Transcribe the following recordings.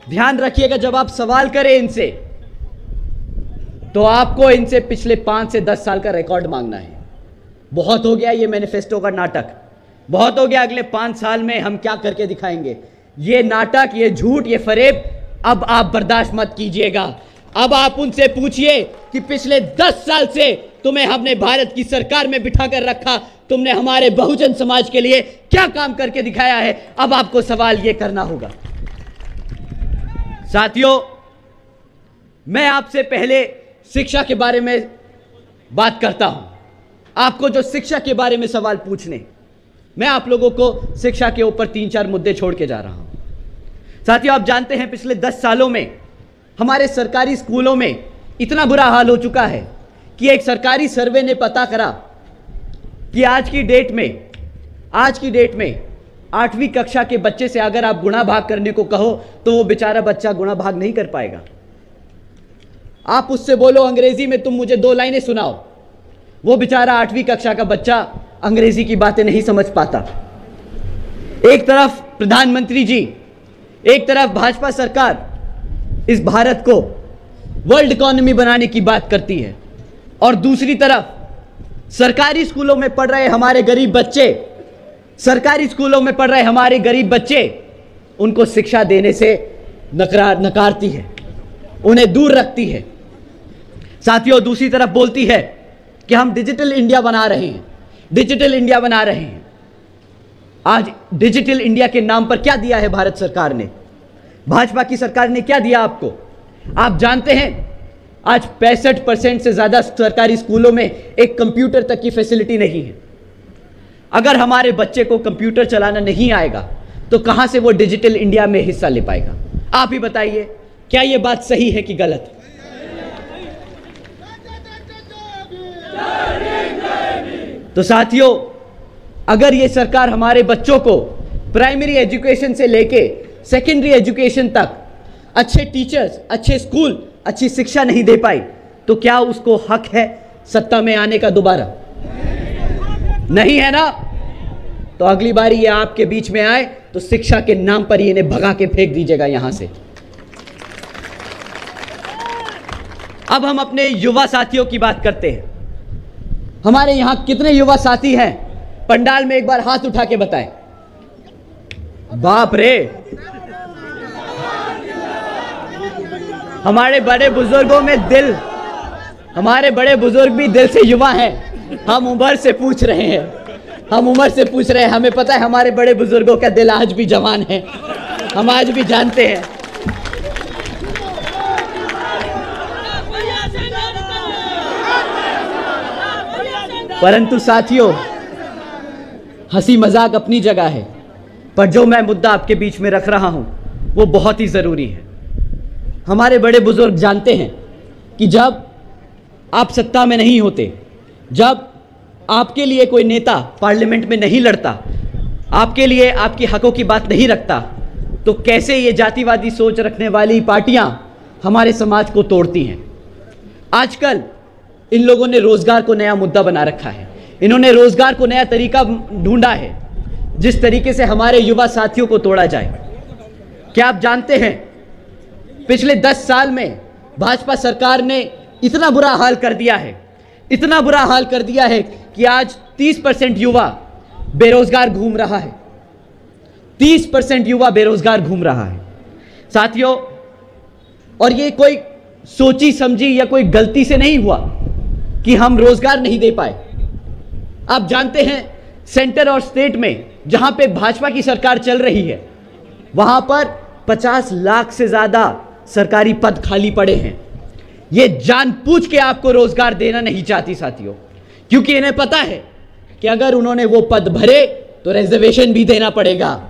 ध्यान रखिएगा, जब आप सवाल करें इनसे तो आपको इनसे पिछले 5 से 10 साल का रिकॉर्ड मांगना है। बहुत हो गया ये मैनिफेस्टो का नाटक, बहुत हो गया। अगले 5 साल में हम क्या करके दिखाएंगे, ये नाटक, ये झूठ, ये फरेब अब आप बर्दाश्त मत कीजिएगा। अब आप उनसे पूछिए कि पिछले 10 साल से तुम्हें हमने भारत की सरकार में बिठा कर रखा, तुमने हमारे बहुजन समाज के लिए क्या काम करके दिखाया है। अब आपको सवाल यह करना होगा। साथियों, मैं आपसे पहले शिक्षा के बारे में बात करता हूं। आपको जो शिक्षा के बारे में सवाल पूछने, मैं आप लोगों को शिक्षा के ऊपर 3-4 मुद्दे छोड़ के जा रहा हूं। साथियों, आप जानते हैं पिछले 10 सालों में हमारे सरकारी स्कूलों में इतना बुरा हाल हो चुका है कि एक सरकारी सर्वे ने पता करा कि आज की डेट में 8वीं कक्षा के बच्चे से अगर आप गुणा भाग करने को कहो तो वो बेचारा बच्चा गुणा भाग नहीं कर पाएगा। आप उससे बोलो अंग्रेजी में तुम मुझे 2 लाइनें सुनाओ, वो बेचारा 8वीं कक्षा का बच्चा अंग्रेजी की बातें नहीं समझ पाता। एक तरफ प्रधानमंत्री जी, एक तरफ भाजपा सरकार इस भारत को वर्ल्ड इकोनॉमी बनाने की बात करती है, और दूसरी तरफ सरकारी स्कूलों में पढ़ रहे हमारे गरीब बच्चे, उनको शिक्षा देने से नकारती है, उन्हें दूर रखती है। साथियों, दूसरी तरफ बोलती है कि हम डिजिटल इंडिया बना रहे हैं। आज डिजिटल इंडिया के नाम पर क्या दिया है भारत सरकार ने, भाजपा की सरकार ने क्या दिया आपको? आप जानते हैं आज 65% से ज्यादा सरकारी स्कूलों में एक कंप्यूटर तक की फैसिलिटी नहीं है। अगर हमारे बच्चे को कंप्यूटर चलाना नहीं आएगा तो कहां से वो डिजिटल इंडिया में हिस्सा ले पाएगा? आप ही बताइए, क्या ये बात सही है कि गलत? तो साथियों, अगर ये सरकार हमारे बच्चों को प्राइमरी एजुकेशन से लेके सेकेंडरी एजुकेशन तक अच्छे टीचर्स, अच्छे स्कूल, अच्छी शिक्षा नहीं दे पाई तो क्या उसको हक है सत्ता में आने का दोबारा? नहीं है ना? तो अगली बारी ये आपके बीच में आए तो शिक्षा के नाम पर इन्हें भगा के फेंक दीजिएगा यहां से। अब हम अपने युवा साथियों की बात करते हैं। हमारे यहां कितने युवा साथी हैं? पंडाल में एक बार हाथ उठा के बताएं। बाप रे, हमारे बड़े बुजुर्गों में दिल, हमारे बड़े बुजुर्ग भी दिल से युवा हैं। हम उम्र से पूछ रहे हैं, हमें पता है हमारे बड़े बुजुर्गों का दिल आज भी जवान है, हम आज भी जानते हैं। परंतु साथियों, हंसी मजाक अपनी जगह है, पर जो मैं मुद्दा आपके बीच में रख रहा हूं वो बहुत ही जरूरी है। हमारे बड़े बुजुर्ग जानते हैं कि जब आप सत्ता में नहीं होते, जब आपके लिए कोई नेता पार्लियामेंट में नहीं लड़ता, आपके लिए आपके हकों की बात नहीं रखता, तो कैसे ये जातिवादी सोच रखने वाली पार्टियां हमारे समाज को तोड़ती हैं। आजकल इन लोगों ने रोजगार को नया मुद्दा बना रखा है, इन्होंने रोजगार को नया तरीका ढूंढा है जिस तरीके से हमारे युवा साथियों को तोड़ा जाए। क्या आप जानते हैं पिछले 10 साल में भाजपा सरकार ने इतना बुरा हाल कर दिया है कि आज 30% युवा बेरोजगार घूम रहा है। 30% युवा बेरोजगार घूम रहा है साथियों, और ये कोई सोची समझी या कोई गलती से नहीं हुआ कि हम रोजगार नहीं दे पाए। आप जानते हैं सेंटर और स्टेट में जहां पे भाजपा की सरकार चल रही है वहां पर 50 लाख से ज्यादा सरकारी पद खाली पड़े हैं। ये जानबूझ के आपको रोजगार देना नहीं चाहती साथियों, क्योंकि इन्हें पता है कि अगर उन्होंने वो पद भरे तो रिजर्वेशन भी देना पड़ेगा।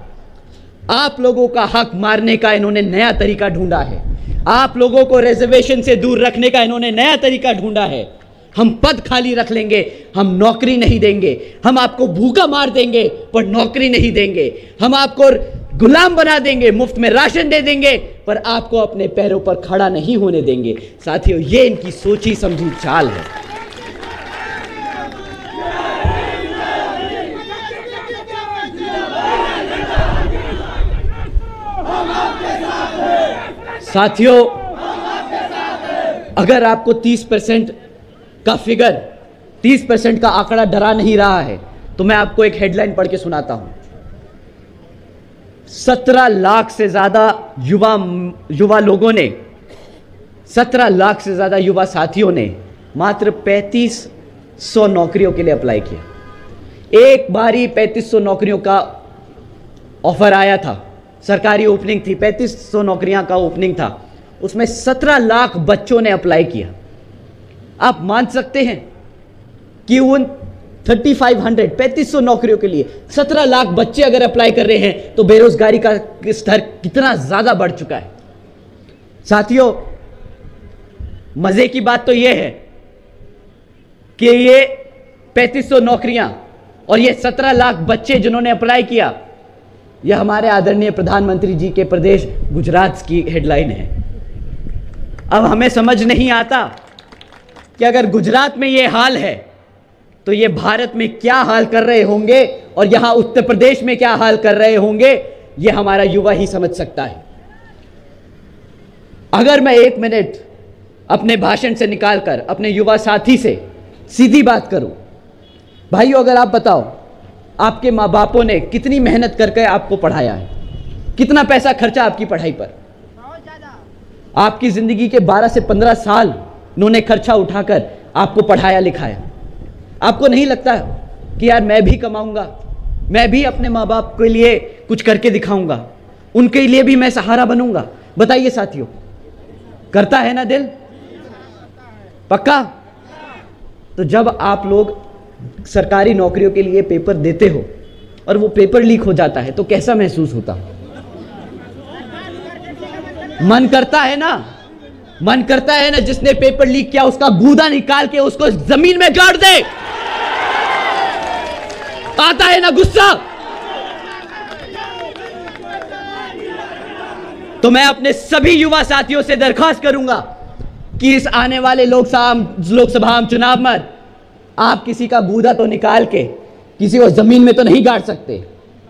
आप लोगों का हक मारने का इन्होंने नया तरीका ढूंढा है, आप लोगों को रिजर्वेशन से दूर रखने का इन्होंने नया तरीका ढूंढा है। हम पद खाली रख लेंगे, हम नौकरी नहीं देंगे, हम आपको भूखा मार देंगे पर नौकरी नहीं देंगे, हम आपको गुलाम बना देंगे, मुफ्त में राशन दे देंगे पर आपको अपने पैरों पर खड़ा नहीं होने देंगे। साथियों, ये इनकी सोची समझी चाल है। हम आपके साथ हैं। साथियों, अगर आपको 30% का फिगर, 30% का आंकड़ा डरा नहीं रहा है, तो मैं आपको एक हेडलाइन पढ़ के सुनाता हूं। 17 लाख से ज्यादा युवा लोगों ने, 17 लाख से ज्यादा युवा साथियों ने मात्र 3500 नौकरियों के लिए अप्लाई किया। एक बारी 3500 नौकरियों का ऑफर आया था, सरकारी ओपनिंग थी, 3500 नौकरियां का ओपनिंग था, उसमें 17 लाख बच्चों ने अप्लाई किया। आप मान सकते हैं कि उन 3500 नौकरियों के लिए 17 लाख बच्चे अगर अप्लाई कर रहे हैं तो बेरोजगारी का स्तर कितना ज्यादा बढ़ चुका है। साथियों, मजे की बात तो यह है कि ये 3500 नौकरियां और ये 17 लाख बच्चे जिन्होंने अप्लाई किया, यह हमारे आदरणीय प्रधानमंत्री जी के प्रदेश गुजरात की हेडलाइन है। अब हमें समझ नहीं आता कि अगर गुजरात में यह हाल है तो ये भारत में क्या हाल कर रहे होंगे और यहां उत्तर प्रदेश में क्या हाल कर रहे होंगे, यह हमारा युवा ही समझ सकता है। अगर मैं 1 मिनट अपने भाषण से निकालकर अपने युवा साथी से सीधी बात करूं, भाइयों, अगर आप बताओ आपके माँ बापों ने कितनी मेहनत करके आपको पढ़ाया है, कितना पैसा खर्चा आपकी पढ़ाई पर, आपकी जिंदगी के 12 से 15 साल उन्होंने खर्चा उठाकर आपको पढ़ाया लिखाया। आपको नहीं लगता कि यार मैं भी कमाऊंगा, मैं भी अपने माँ बाप के लिए कुछ करके दिखाऊंगा, उनके लिए भी मैं सहारा बनूंगा? बताइए साथियों, करता है ना दिल? पक्का? तो जब आप लोग सरकारी नौकरियों के लिए पेपर देते हो और वो पेपर लीक हो जाता है तो कैसा महसूस होता? मन करता है ना, मन करता है ना जिसने पेपर लीक किया उसका गूदा निकाल के उसको जमीन में गाड़ दे। आता है ना गुस्सा? तो मैं अपने सभी युवा साथियों से दरख्वास्त करूंगा कि इस आने वाले लोकसभा चुनाव में आप किसी का गूदा तो निकाल के किसी को जमीन में तो नहीं गाड़ सकते,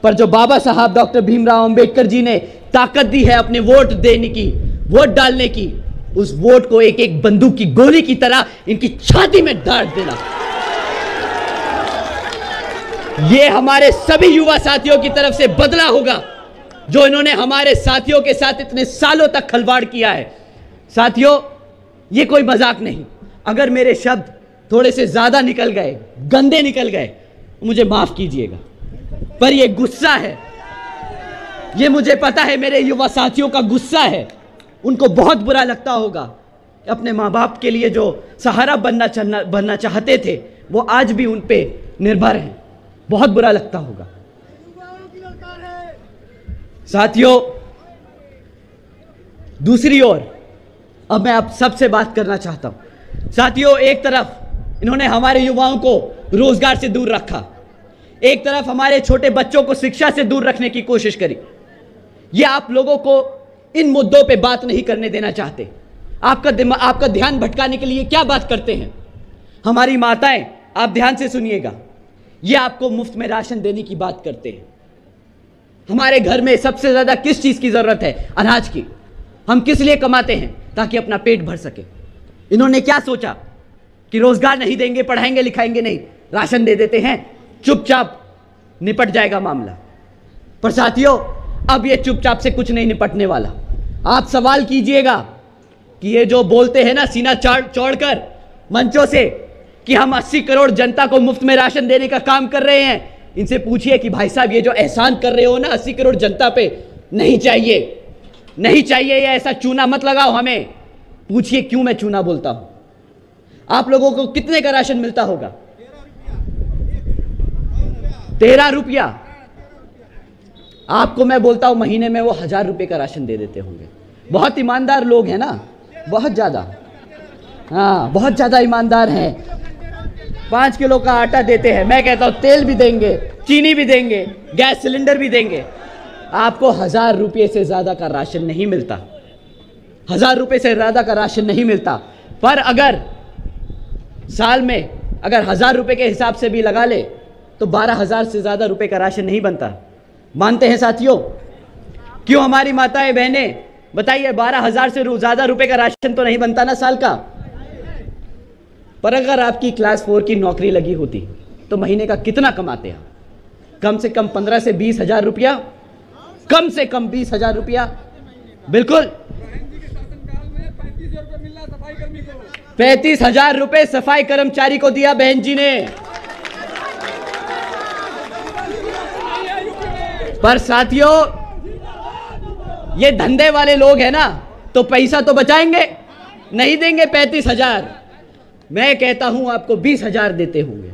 पर जो बाबा साहब डॉक्टर भीमराव अंबेडकर जी ने ताकत दी है अपने वोट देने की, वोट डालने की, उस वोट को एक एक बंदूक की गोली की तरह इनकी छाती में डाल देना। यह हमारे सभी युवा साथियों की तरफ से बदला होगा जो इन्होंने हमारे साथियों के साथ इतने सालों तक खिलवाड़ किया है। साथियों, यह कोई मजाक नहीं। अगर मेरे शब्द थोड़े से ज्यादा निकल गए, गंदे निकल गए, मुझे माफ कीजिएगा, पर यह गुस्सा है। यह मुझे पता है मेरे युवा साथियों का गुस्सा है। उनको बहुत बुरा लगता होगा कि अपने माँ बाप के लिए जो सहारा बनना चाहते थे वो आज भी उन पे निर्भर हैं। बहुत बुरा लगता होगा। साथियों, दूसरी ओर अब मैं आप सबसे बात करना चाहता हूं। साथियों, एक तरफ इन्होंने हमारे युवाओं को रोजगार से दूर रखा, एक तरफ हमारे छोटे बच्चों को शिक्षा से दूर रखने की कोशिश करी। ये आप लोगों को इन मुद्दों पे बात नहीं करने देना चाहते। आपका ध्यान भटकाने के लिए क्या बात करते हैं? हमारी माताएं, आप ध्यान से सुनिएगा, ये आपको मुफ्त में राशन देने की बात करते हैं। हमारे घर में सबसे ज्यादा किस चीज की जरूरत है? अनाज की। हम किस लिए कमाते हैं? ताकि अपना पेट भर सके। इन्होंने क्या सोचा कि रोजगार नहीं देंगे, पढ़ाएंगे लिखाएंगे नहीं, राशन दे देते हैं, चुपचाप निपट जाएगा मामला। पर साथियों, अब ये चुपचाप से कुछ नहीं निपटने वाला। आप सवाल कीजिएगा कि ये जो बोलते हैं ना सीना चौड़कर मंचों से कि हम 80 करोड़ जनता को मुफ्त में राशन देने का काम कर रहे हैं, इनसे पूछिए कि भाई साहब ये जो एहसान कर रहे हो ना 80 करोड़ जनता पे, नहीं चाहिए, नहीं चाहिए, ये ऐसा चूना मत लगाओ हमें। पूछिए क्यों मैं चूना बोलता हूं। आप लोगों को कितने का राशन मिलता होगा? 13 रुपया। आपको मैं बोलता हूं महीने में वो 1000 रुपए का राशन दे देते होंगे। बहुत ईमानदार लोग हैं ना, बहुत ज्यादा, हाँ बहुत ज्यादा ईमानदार हैं। 5 किलो का आटा देते हैं, मैं कहता हूं तेल भी देंगे, चीनी भी देंगे, गैस सिलेंडर भी देंगे। आपको 1000 रुपये से ज्यादा का राशन नहीं मिलता, 1000 रुपये से ज्यादा का राशन नहीं मिलता। पर अगर साल में अगर 1000 रुपये के हिसाब से भी लगा ले तो 12,000 से ज्यादा रुपए का राशन नहीं बनता। मानते हैं साथियों? क्यों हमारी माताएं बहनें बताइए 12,000 से ज्यादा रुपए का राशन तो नहीं बनता ना साल का। पर अगर आपकी क्लास 4 की नौकरी लगी होती तो महीने का कितना कमाते हैं? कम से कम 15 से 20,000 रुपया, कम से कम 20,000 रुपया। बिल्कुल 35,000 रुपए सफाई कर्मचारी को दिया बहन जी ने। पर साथियों, ये धंधे वाले लोग हैं ना, तो पैसा तो बचाएंगे, नहीं देंगे 35,000। मैं कहता हूं आपको 20,000 देते होंगे,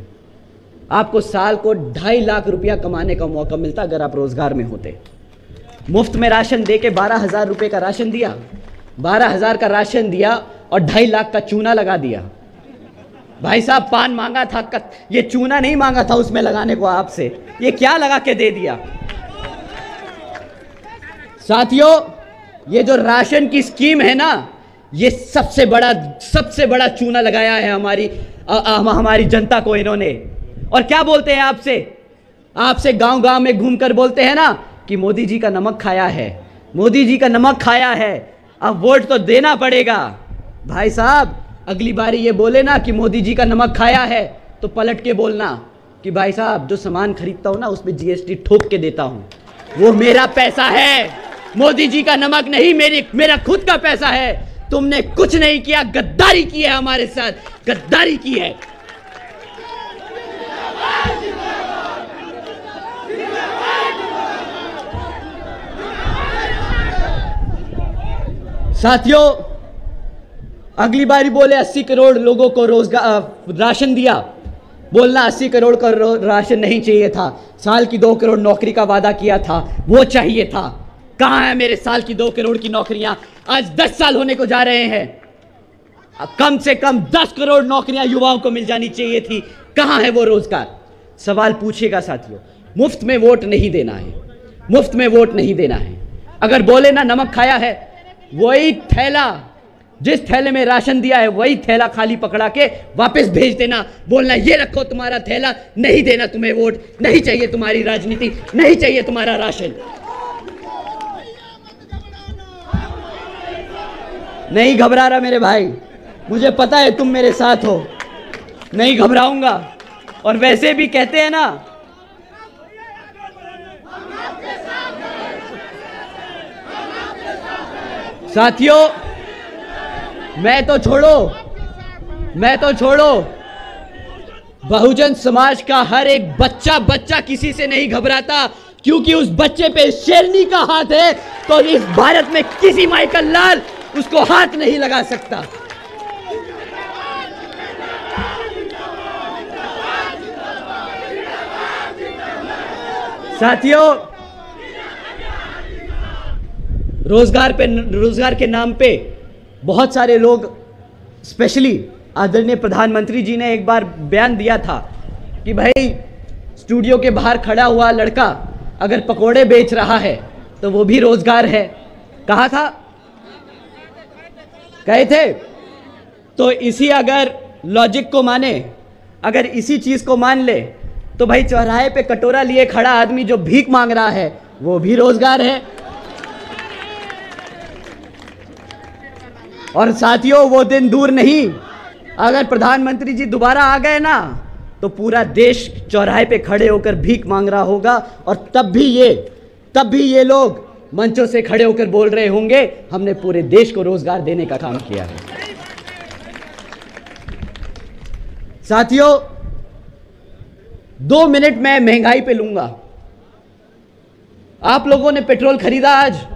आपको साल को 2.5 लाख रुपया कमाने का मौका मिलता अगर आप रोजगार में होते। मुफ्त में राशन देके 12,000 रुपए का राशन दिया, 12,000 का राशन दिया और 2.5 लाख का चूना लगा दिया। भाई साहब पान मांगा था, ये चूना नहीं मांगा था उसमें लगाने को आपसे, ये क्या लगा के दे दिया। साथियों, ये जो राशन की स्कीम है ना, ये सबसे बड़ा चूना लगाया है हमारी जनता को इन्होंने। और क्या बोलते हैं आपसे गांव-गांव में घूमकर बोलते हैं ना कि मोदी जी का नमक खाया है, मोदी जी का नमक खाया है, अब वोट तो देना पड़ेगा। भाई साहब, अगली बारी ये बोले ना कि मोदी जी का नमक खाया है, तो पलट के बोलना कि भाई साहब जो सामान खरीदता हूं ना उसमें जीएसटी ठोक के देता हूं, वो मेरा पैसा है, मोदी जी का नमक नहीं, मेरा खुद का पैसा है। तुमने कुछ नहीं किया, गद्दारी की है हमारे साथ, गद्दारी की है। साथियों, अगली बारी बोले 80 करोड़ लोगों को रोजगार राशन दिया, बोलना 80 करोड़ का राशन नहीं चाहिए था, साल की 2 करोड़ नौकरी का वादा किया था, वो चाहिए था। कहां है मेरे साल की 2 करोड़ की नौकरियां? आज 10 साल होने को जा रहे हैं, कम से कम 10 करोड़ नौकरियां युवाओं को मिल जानी चाहिए थी। कहां है वो रोजगार? सवाल पूछेगा साथियों। मुफ्त में वोट नहीं देना है, मुफ्त में वोट नहीं देना है। अगर बोले ना नमक खाया है, वही थैला, जिस थैले में राशन दिया है वही थैला खाली पकड़ा के वापस भेज देना, बोलना ये रखो तुम्हारा थैला, नहीं देना तुम्हें वोट, नहीं चाहिए तुम्हारी राजनीति, नहीं चाहिए तुम्हारा राशन। नहीं घबरा रहा मेरे भाई, मुझे पता है तुम मेरे साथ हो, नहीं घबराऊंगा। और वैसे भी कहते हैं ना, साथियों, मैं तो छोड़ो, बहुजन समाज का हर एक बच्चा किसी से नहीं घबराता, क्योंकि उस बच्चे पे शेरनी का हाथ है, तो इस भारत में किसी माइकल लाल उसको हाथ नहीं लगा सकता। साथियों, रोजगार के नाम पे बहुत सारे लोग, स्पेशली आदरणीय प्रधानमंत्री जी ने एक बार बयान दिया था कि भाई स्टूडियो के बाहर खड़ा हुआ लड़का अगर पकोड़े बेच रहा है तो वो भी रोजगार है। कहा था, कहे थे। तो इसी अगर लॉजिक को माने, अगर इसी चीज को मान ले, तो भाई चौराहे पे कटोरा लिए खड़ा आदमी जो भीख मांग रहा है वो भी रोजगार है। और साथियों, वो दिन दूर नहीं, अगर प्रधानमंत्री जी दोबारा आ गए ना, तो पूरा देश चौराहे पे खड़े होकर भीख मांग रहा होगा, और तब भी ये लोग मंचों से खड़े होकर बोल रहे होंगे हमने पूरे देश को रोजगार देने का काम किया है। साथियों, 2 मिनट मैं महंगाई पे लूंगा। आप लोगों ने पेट्रोल खरीदा आज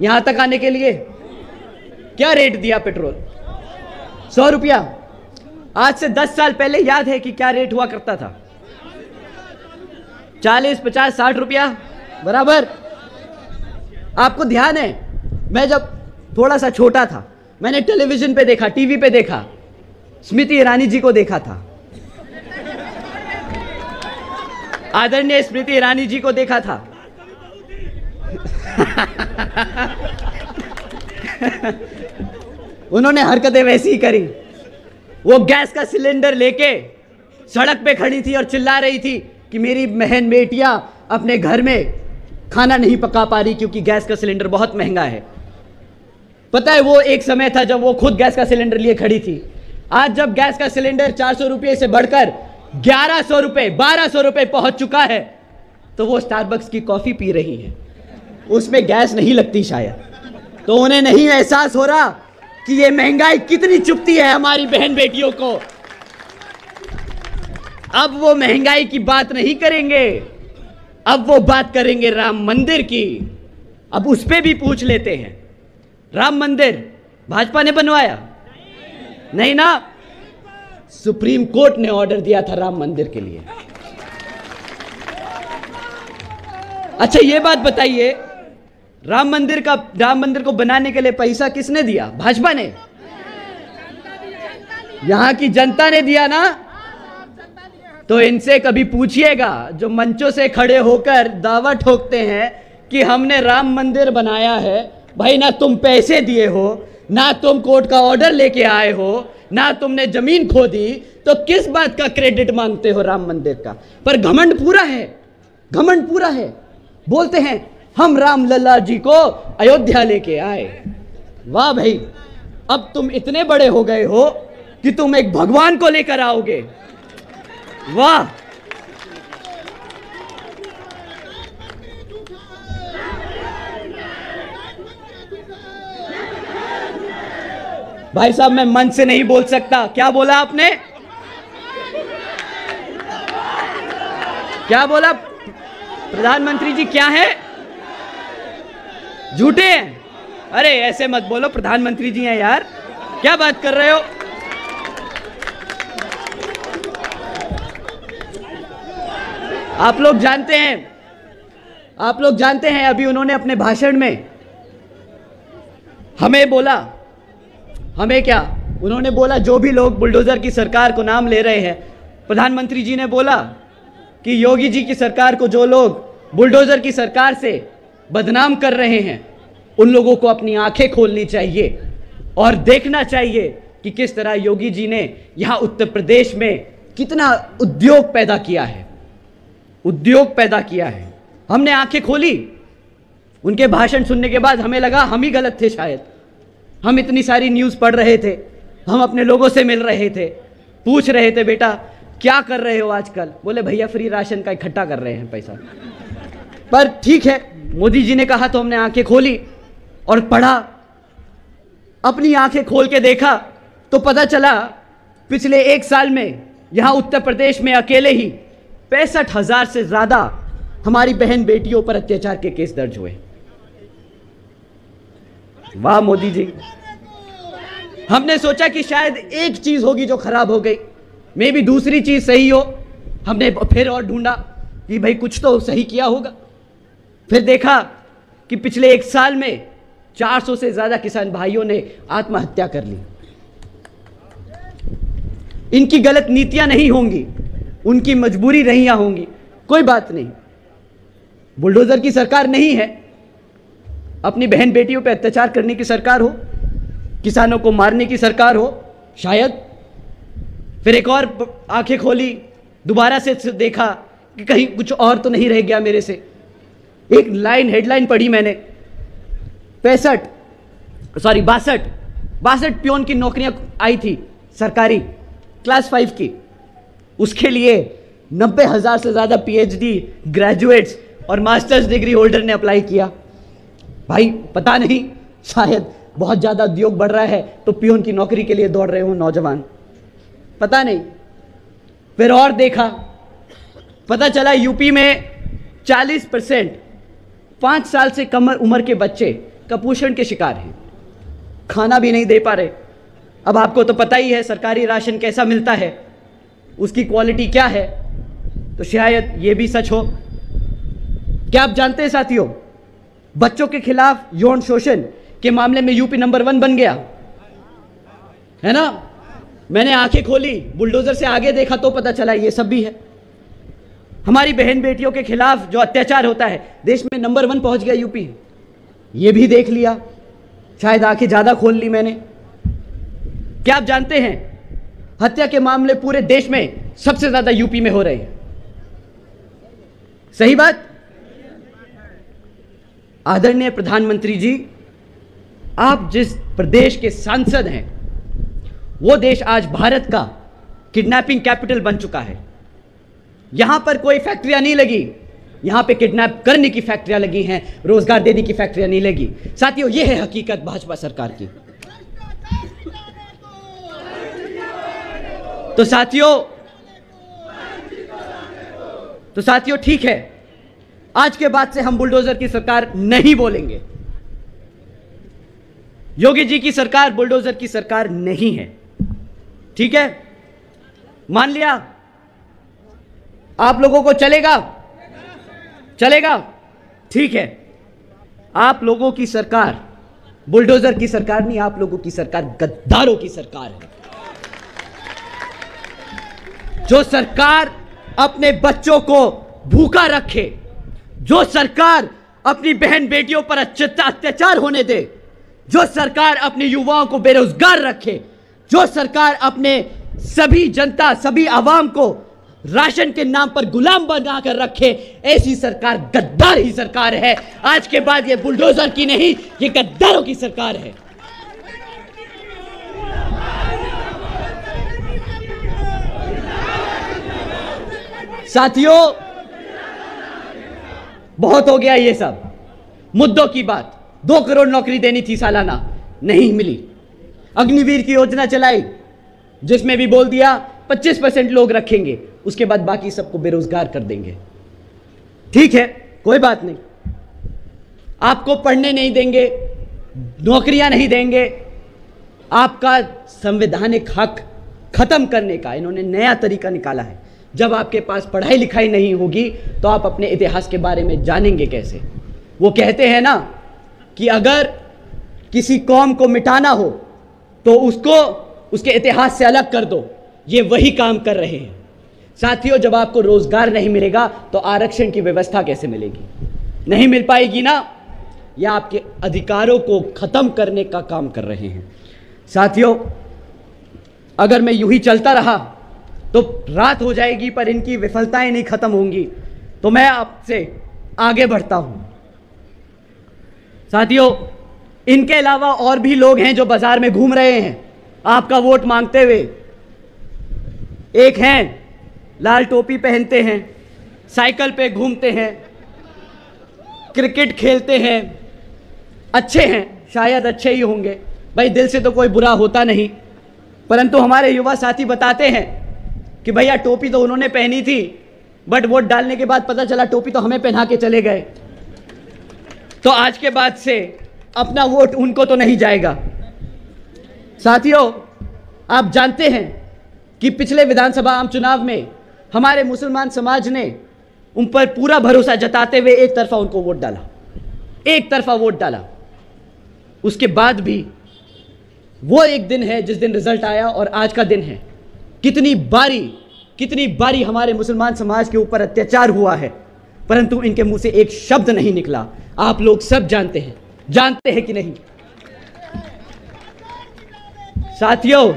यहां तक आने के लिए? क्या रेट दिया पेट्रोल? 100 रुपया। आज से 10 साल पहले याद है कि क्या रेट हुआ करता था? 40, 50, 60 रुपया बराबर। आपको ध्यान है, मैं जब थोड़ा सा छोटा था, मैंने टेलीविजन पे देखा, टीवी पे देखा, स्मृति ईरानी जी को देखा था, आदरणीय स्मृति ईरानी जी को देखा था। उन्होंने हरकतें वैसी ही करी। वो गैस का सिलेंडर लेके सड़क पे खड़ी थी और चिल्ला रही थी कि मेरी बहन बेटियां अपने घर में खाना नहीं पका पा रही क्योंकि गैस का सिलेंडर बहुत महंगा है। पता है वो एक समय था जब वो खुद गैस का सिलेंडर लिए खड़ी थी। आज जब गैस का सिलेंडर 400 रुपये से बढ़कर 1100 रुपये 1200 रुपये पहुंच चुका है, तो वो स्टारबक्स की कॉफी पी रही है, उसमें गैस नहीं लगती शायद। तो उन्हें नहीं एहसास हो रहा कि ये महंगाई कितनी चुभती है हमारी बहन बेटियों को। अब वो महंगाई की बात नहीं करेंगे, अब वो बात करेंगे राम मंदिर की। अब उस पे भी पूछ लेते हैं, राम मंदिर भाजपा ने बनवाया? नहीं ना, सुप्रीम कोर्ट ने ऑर्डर दिया था राम मंदिर के लिए। अच्छा ये बात बताइए, राम मंदिर को बनाने के लिए पैसा किसने दिया? भाजपा ने? यहां की जनता ने दिया ना। तो इनसे कभी पूछिएगा जो मंचों से खड़े होकर दावा ठोकते हैं कि हमने राम मंदिर बनाया है, भाई ना तुम पैसे दिए हो, ना तुम कोर्ट का ऑर्डर लेके आए हो, ना तुमने जमीन खोदी, तो किस बात का क्रेडिट मांगते हो राम मंदिर का? पर घमंड पूरा है, घमंड पूरा है। बोलते हैं हम राम लल्ला जी को अयोध्या लेके आए। वाह भाई, अब तुम इतने बड़े हो गए हो कि तुम एक भगवान को लेकर आओगे। वाह, भाई साहब मैं मन से नहीं बोल सकता। क्या बोला आपने? क्या बोला? प्रधानमंत्री जी क्या है? झूठे हैं? अरे ऐसे मत बोलो, प्रधानमंत्री जी हैं यार, क्या बात कर रहे हो? आप लोग जानते हैं अभी उन्होंने अपने भाषण में हमें बोला, हमें क्या उन्होंने बोला, जो भी लोग बुलडोजर की सरकार को नाम ले रहे हैं, प्रधानमंत्री जी ने बोला कि योगी जी की सरकार को जो लोग बुलडोजर की सरकार से बदनाम कर रहे हैं, उन लोगों को अपनी आंखें खोलनी चाहिए और देखना चाहिए कि किस तरह योगी जी ने यहां उत्तर प्रदेश में कितना उद्योग पैदा किया है, उद्योग पैदा किया है। हमने आंखें खोली, उनके भाषण सुनने के बाद हमें लगा हम ही गलत थे शायद। हम इतनी सारी न्यूज़ पढ़ रहे थे, हम अपने लोगों से मिल रहे थे, पूछ रहे थे बेटा क्या कर रहे हो आजकल? बोले भैया फ्री राशन का इकट्ठा कर रहे हैं पैसा। पर ठीक है, मोदी जी ने कहा तो हमने आंखें खोली और पढ़ा। अपनी आंखें खोल के देखा तो पता चला पिछले एक साल में यहां उत्तर प्रदेश में अकेले ही 65,000 से ज्यादा हमारी बहन बेटियों पर अत्याचार के केस दर्ज हुए। वाह मोदी जी। हमने सोचा कि शायद एक चीज होगी जो खराब हो गई, मे भी दूसरी चीज सही हो। हमने फिर और ढूंढा कि भाई कुछ तो सही किया होगा। फिर देखा कि पिछले एक साल में 400 से ज्यादा किसान भाइयों ने आत्महत्या कर ली। इनकी गलत नीतियां नहीं होंगी, उनकी मजबूरी रहियां होंगी, कोई बात नहीं। बुलडोजर की सरकार नहीं है, अपनी बहन बेटियों पर अत्याचार करने की सरकार हो, किसानों को मारने की सरकार हो शायद। फिर एक और आंखें खोली, दोबारा से देखा कि कहीं कुछ और तो नहीं रह गया मेरे से। एक लाइन हेडलाइन पढ़ी मैंने, 62 पियोन की नौकरियां आई थी सरकारी क्लास 5 की, उसके लिए 90,000 से ज्यादा पीएचडी ग्रेजुएट्स और मास्टर्स डिग्री होल्डर ने अप्लाई किया। भाई पता नहीं, शायद बहुत ज्यादा उद्योग बढ़ रहा है तो पियोन की नौकरी के लिए दौड़ रहे हो नौजवान, पता नहीं। फिर और देखा, पता चला यूपी में 40% 5 साल से कम उम्र के बच्चे कुपोषण के शिकार हैं, खाना भी नहीं दे पा रहे। अब आपको तो पता ही है सरकारी राशन कैसा मिलता है, उसकी क्वालिटी क्या है, तो शायद ये भी सच हो। क्या आप जानते हैं साथियों, बच्चों के खिलाफ यौन शोषण के मामले में यूपी नंबर 1 बन गया है ना। मैंने आंखें खोली, बुलडोजर से आगे देखा तो पता चला ये सब भी है। हमारी बहन बेटियों के खिलाफ जो अत्याचार होता है देश में नंबर 1 पहुंच गया यूपी, ये भी देख लिया, शायद आंखें ज्यादा खोल ली मैंने। क्या आप जानते हैं हत्या के मामले पूरे देश में सबसे ज्यादा यूपी में हो रहे हैं? सही बात। आदरणीय प्रधानमंत्री जी आप जिस प्रदेश के सांसद हैं, वो देश आज भारत का किडनैपिंग कैपिटल बन चुका है। यहां पर कोई फैक्ट्रियां नहीं लगी, यहां पे किडनैप करने की फैक्ट्रियां लगी हैं, रोजगार देने की फैक्ट्रियां नहीं लगी। साथियों, यह है हकीकत भाजपा सरकार की। तो साथियों ठीक है, आज के बाद से हम बुलडोजर की सरकार नहीं बोलेंगे। योगी जी की सरकार बुलडोजर की सरकार नहीं है, ठीक है? मान लिया? आप लोगों को चलेगा? चलेगा? ठीक है। आप लोगों की सरकार बुलडोजर की सरकार नहीं, आप लोगों की सरकार गद्दारों की सरकार है। जो सरकार अपने बच्चों को भूखा रखे, जो सरकार अपनी बहन बेटियों पर अत्याचार होने दे, जो सरकार अपने युवाओं को बेरोजगार रखे, जो सरकार अपने सभी जनता, सभी आवाम को राशन के नाम पर गुलाम बनाकर रखे, ऐसी सरकार गद्दार ही सरकार है। आज के बाद ये बुलडोजर की नहीं, ये गद्दारों की सरकार है। साथियों, बहुत हो गया ये सब मुद्दों की बात। 2 करोड़ नौकरी देनी थी सालाना, नहीं मिली। अग्निवीर की योजना चलाई, जिसमें भी बोल दिया 25% लोग रखेंगे, उसके बाद बाकी सबको बेरोजगार कर देंगे। ठीक है, कोई बात नहीं। आपको पढ़ने नहीं देंगे, नौकरियां नहीं देंगे, आपका संवैधानिक हक खत्म करने का इन्होंने नया तरीका निकाला है। जब आपके पास पढ़ाई लिखाई नहीं होगी तो आप अपने इतिहास के बारे में जानेंगे कैसे? वो कहते हैं ना कि अगर किसी कौम को मिटाना हो तो उसको उसके इतिहास से अलग कर दो। ये वही काम कर रहे हैं। साथियों, जब आपको रोजगार नहीं मिलेगा तो आरक्षण की व्यवस्था कैसे मिलेगी? नहीं मिल पाएगी ना। या आपके अधिकारों को खत्म करने का काम कर रहे हैं। साथियों, अगर मैं यूं ही चलता रहा तो रात हो जाएगी, पर इनकी विफलताएं नहीं खत्म होंगी। तो मैं आपसे आगे बढ़ता हूं। साथियों, इनके अलावा और भी लोग हैं जो बाजार में घूम रहे हैं आपका वोट मांगते हुए। एक हैं, लाल टोपी पहनते हैं, साइकिल पे घूमते हैं, क्रिकेट खेलते हैं, अच्छे हैं, शायद अच्छे ही होंगे भाई, दिल से तो कोई बुरा होता नहीं। परंतु हमारे युवा साथी बताते हैं कि भैया टोपी तो उन्होंने पहनी थी, बट वोट डालने के बाद पता चला टोपी तो हमें पहना के चले गए। तो आज के बाद से अपना वोट उनको तो नहीं जाएगा। साथियों, आप जानते हैं कि पिछले विधानसभा आम चुनाव में हमारे मुसलमान समाज ने उन पर पूरा भरोसा जताते हुए एक तरफा उनको वोट डाला, एक तरफा वोट डाला। उसके बाद भी वो एक दिन है जिस दिन रिजल्ट आया और आज का दिन है। कितनी बारी हमारे मुसलमान समाज के ऊपर अत्याचार हुआ है, परंतु इनके मुंह से एक शब्द नहीं निकला। आप लोग सब जानते हैं कि नहीं? साथियों,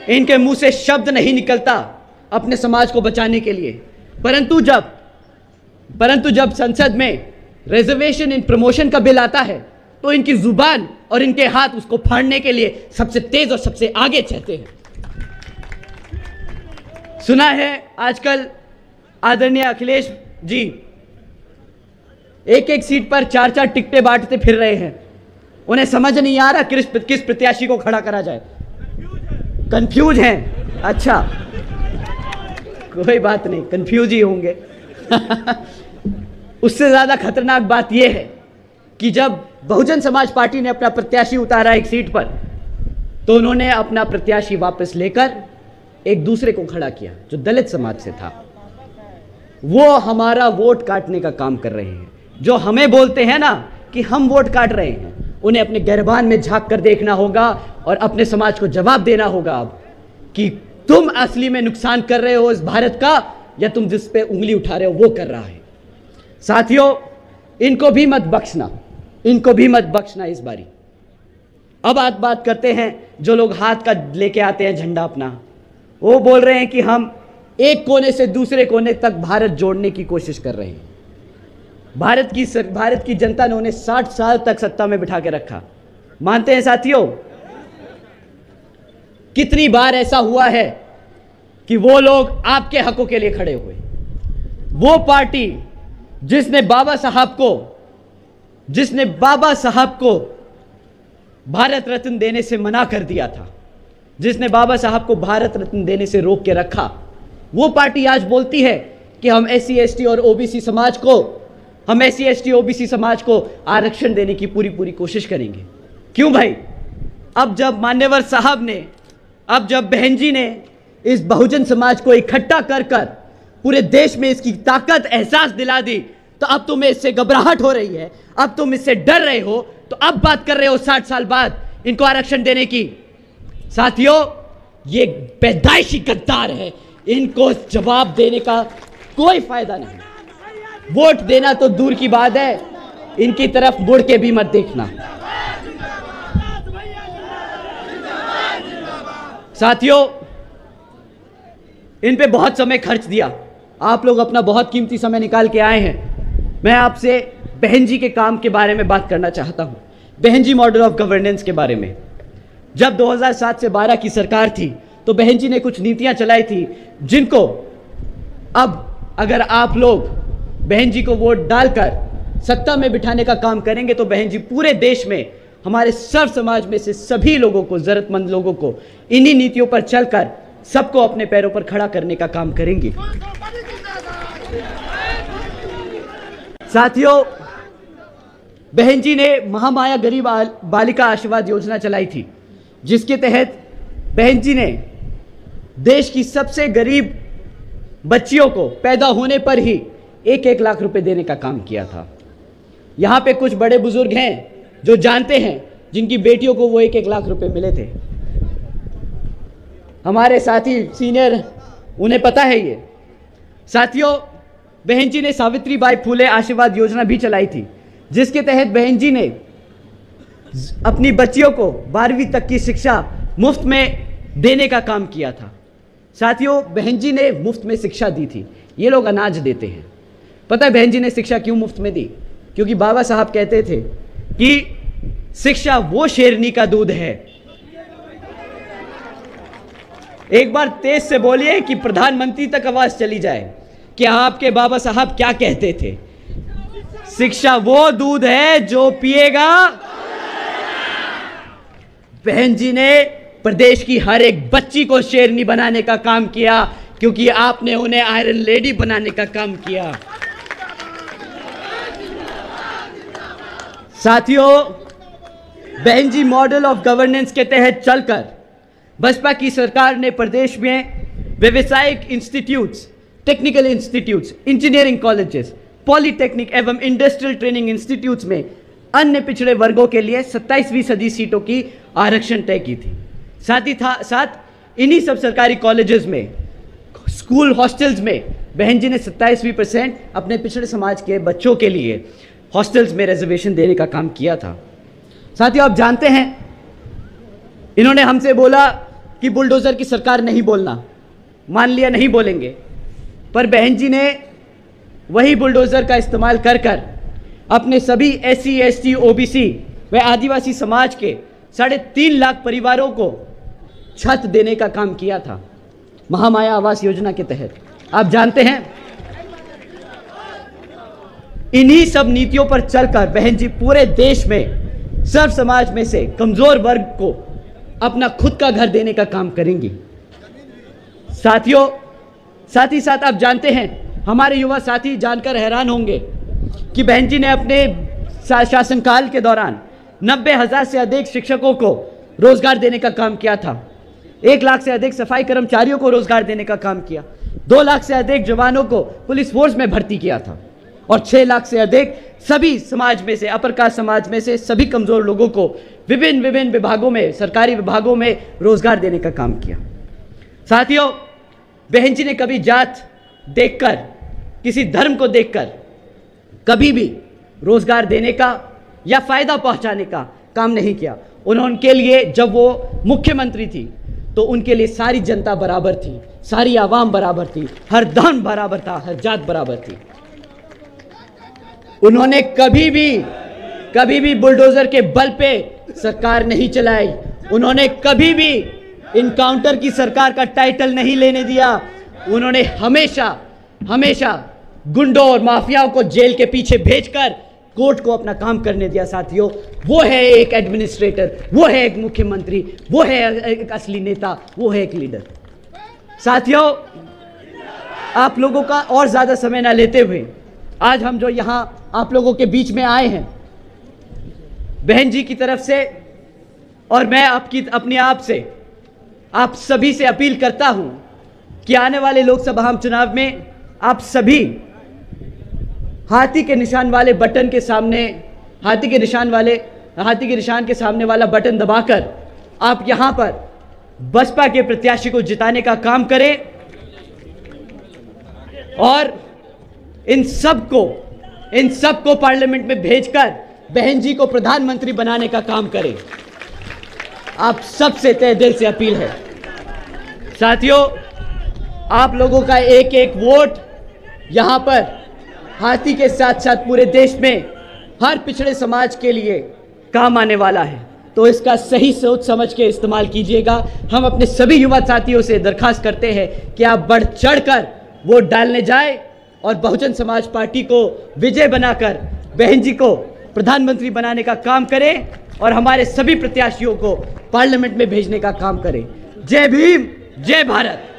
इनके मुंह से शब्द नहीं निकलता अपने समाज को बचाने के लिए। परंतु जब संसद में रिजर्वेशन इन प्रमोशन का बिल आता है तो इनकी जुबान और इनके हाथ उसको फाड़ने के लिए सबसे तेज और सबसे आगे चलते हैं। सुना है आजकल आदरणीय अखिलेश जी एक सीट पर 4 टिकटें बांटते फिर रहे हैं। उन्हें समझ नहीं आ रहा किस प्रत्याशी को खड़ा करा जाए। कंफ्यूज हैं? अच्छा, कोई बात नहीं, कंफ्यूज ही होंगे। उससे ज्यादा खतरनाक बात यह है कि जब बहुजन समाज पार्टी ने अपना प्रत्याशी उतारा एक सीट पर, तो उन्होंने अपना प्रत्याशी वापस लेकर एक दूसरे को खड़ा किया जो दलित समाज से था। वो हमारा वोट काटने का काम कर रहे हैं। जो हमें बोलते हैं ना कि हम वोट काट रहे हैं, उन्हें अपने गिरबान में झांक कर देखना होगा और अपने समाज को जवाब देना होगा अब कि तुम असली में नुकसान कर रहे हो इस भारत का, या तुम जिस पे उंगली उठा रहे हो वो कर रहा है। साथियों, इनको भी मत बख्शना इस बारी। अब बात करते हैं जो लोग हाथ का लेके आते हैं झंडा अपना। वो बोल रहे हैं कि हम एक कोने से दूसरे कोने तक भारत जोड़ने की कोशिश कर रहे हैं। भारत की जनता ने उन्हें 60 साल तक सत्ता में बिठा के रखा। मानते हैं साथियों? कितनी बार ऐसा हुआ है कि वो लोग आपके हकों के लिए खड़े हुए, वो पार्टी जिसने बाबा साहब को भारत रत्न देने से मना कर दिया था, जिसने बाबा साहब को भारत रत्न देने से रोक के रखा, वो पार्टी आज बोलती है कि हम SC ST और OBC समाज को आरक्षण देने की पूरी कोशिश करेंगे। क्यों भाई? अब जब बहन जी ने इस बहुजन समाज को इकट्ठा कर पूरे देश में इसकी ताकत एहसास दिला दी, तो अब तुम्हें इससे घबराहट हो रही है, अब तुम इससे डर रहे हो, तो अब बात कर रहे हो 60 साल बाद इनको आरक्षण देने की। साथियों, ये पैदाइशी गद्दार है, इनको जवाब देने का कोई फायदा नहीं। वोट देना तो दूर की बात है, इनकी तरफ मुड़ के भी मत देखना। साथियों, इन पे बहुत समय खर्च दिया, आप लोग अपना बहुत कीमती समय निकाल के आए हैं। मैं आपसे बहन जी के काम के बारे में बात करना चाहता हूं, बहन जी मॉडल ऑफ गवर्नेंस के बारे में। जब 2007 से 12 की सरकार थी तो बहन जी ने कुछ नीतियां चलाई थी, जिनको अब अगर आप लोग बहन जी को वोट डालकर सत्ता में बिठाने का काम करेंगे तो बहन जी पूरे देश में हमारे सर्व समाज में से सभी लोगों को, जरूरतमंद लोगों को इन्हीं नीतियों पर चलकर सबको अपने पैरों पर खड़ा करने का काम करेंगी। साथियों, बहन जी ने महामाया गरीब बालिका आशीर्वाद योजना चलाई थी, जिसके तहत बहन जी ने देश की सबसे गरीब बच्चियों को पैदा होने पर ही 1-1 लाख रुपए देने का काम किया था। यहां पे कुछ बड़े बुजुर्ग हैं जो जानते हैं, जिनकी बेटियों को वो 1-1 लाख रुपए मिले थे। हमारे साथी सीनियर, उन्हें पता है ये। साथियों, बहन जी ने सावित्रीबाई फुले आशीर्वाद योजना भी चलाई थी, जिसके तहत बहन जी ने अपनी बच्चियों को 12वीं तक की शिक्षा मुफ्त में देने का काम किया था। साथियों, बहन जी ने मुफ्त में शिक्षा दी थी। ये लोग अनाज देते हैं। पता है बहन जी ने शिक्षा क्यों मुफ्त में दी? क्योंकि बाबा साहब कहते थे कि शिक्षा वो शेरनी का दूध है। एक बार तेज से बोलिए कि प्रधानमंत्री तक आवाज चली जाए कि आपके बाबा साहब क्या कहते थे। शिक्षा वो दूध है जो पिएगा। बहन जी ने प्रदेश की हर एक बच्ची को शेरनी बनाने का काम किया, क्योंकि आपने उन्हें आयरन लेडी बनाने का काम किया। साथियों, बहन जी मॉडल ऑफ गवर्नेंस के तहत चलकर बसपा की सरकार ने प्रदेश में व्यावसायिक institutes, technical institutes, engineering colleges, polytechnic एवं इंडस्ट्रियल ट्रेनिंग इंस्टीट्यूट्स में अन्य पिछड़े वर्गों के लिए 27% सीटों की आरक्षण तय की थी। साथ इन्हीं सब सरकारी कॉलेजेस में, स्कूल हॉस्टल्स में बहन जी ने 27% अपने पिछड़े समाज के बच्चों के लिए हॉस्टल्स में रिजर्वेशन देने का काम किया था। साथियों, आप जानते हैं, इन्होंने हमसे बोला कि बुलडोजर की सरकार नहीं बोलना। मान लिया नहीं बोलेंगे, पर बहन जी ने वही बुलडोजर का इस्तेमाल कर अपने सभी SC ST OBC व आदिवासी समाज के 3.5 लाख परिवारों को छत देने का काम किया था महामाया आवास योजना के तहत। आप जानते हैं, इन्हीं सब नीतियों पर चलकर बहन जी पूरे देश में सर्व समाज में से कमजोर वर्ग को अपना खुद का घर देने का काम करेंगी। साथियों, साथ ही साथ आप जानते हैं, हमारे युवा साथी जानकर हैरान होंगे कि बहन जी ने अपने शासनकाल के दौरान 90,000 से अधिक शिक्षकों को रोजगार देने का काम किया था। 1 लाख से अधिक सफाई कर्मचारियों को रोजगार देने का काम किया। 2 लाख से अधिक जवानों को पुलिस फोर्स में भर्ती किया था और 6 लाख से अधिक सभी समाज में से, अपर कास्ट समाज में से सभी कमजोर लोगों को विभिन्न विभागों में, सरकारी विभागों में रोजगार देने का काम किया। साथियों, बहन जी ने कभी जात देखकर, किसी धर्म को देखकर कभी भी रोजगार देने का या फायदा पहुंचाने का काम नहीं किया। उनके लिए जब वो मुख्यमंत्री थी तो उनके लिए सारी जनता बराबर थी, सारी आवाम बराबर थी, हर धर्म बराबर था, हर जात बराबर थी। उन्होंने कभी भी बुलडोजर के बल पे सरकार नहीं चलाई। उन्होंने कभी भी इनकाउंटर की सरकार का टाइटल नहीं लेने दिया। उन्होंने हमेशा हमेशा गुंडों और माफियाओं को जेल के पीछे भेजकर कोर्ट को अपना काम करने दिया। साथियों, वो है एक एडमिनिस्ट्रेटर, वो है एक मुख्यमंत्री, वो है एक असली नेता, वो है एक लीडर। साथियों, आप लोगों का और ज्यादा समय ना लेते हुए आज हम जो यहां आप लोगों के बीच में आए हैं, बहन जी की तरफ से और मैं अपने आप से आप सभी से अपील करता हूं कि आने वाले लोकसभा चुनाव में आप सभी हाथी के निशान वाले बटन के सामने, हाथी के निशान के सामने वाला बटन दबाकर आप यहां पर बसपा के प्रत्याशी को जिताने का काम करें और इन सबको पार्लियामेंट में भेजकर बहन जी को प्रधानमंत्री बनाने का काम करें। आप सबसे तहे दिल से अपील है। साथियों, आप लोगों का एक एक वोट यहां पर हाथी के साथ साथ पूरे देश में हर पिछड़े समाज के लिए काम आने वाला है, तो इसका सही सोच समझ के इस्तेमाल कीजिएगा। हम अपने सभी युवा साथियों से दरखास्त करते हैं कि आप बढ़ चढ़कर वोट डालने जाए और बहुजन समाज पार्टी को विजय बनाकर बहन जी को प्रधानमंत्री बनाने का काम करें और हमारे सभी प्रत्याशियों को पार्लियामेंट में भेजने का काम करें। जय भीम, जय भारत।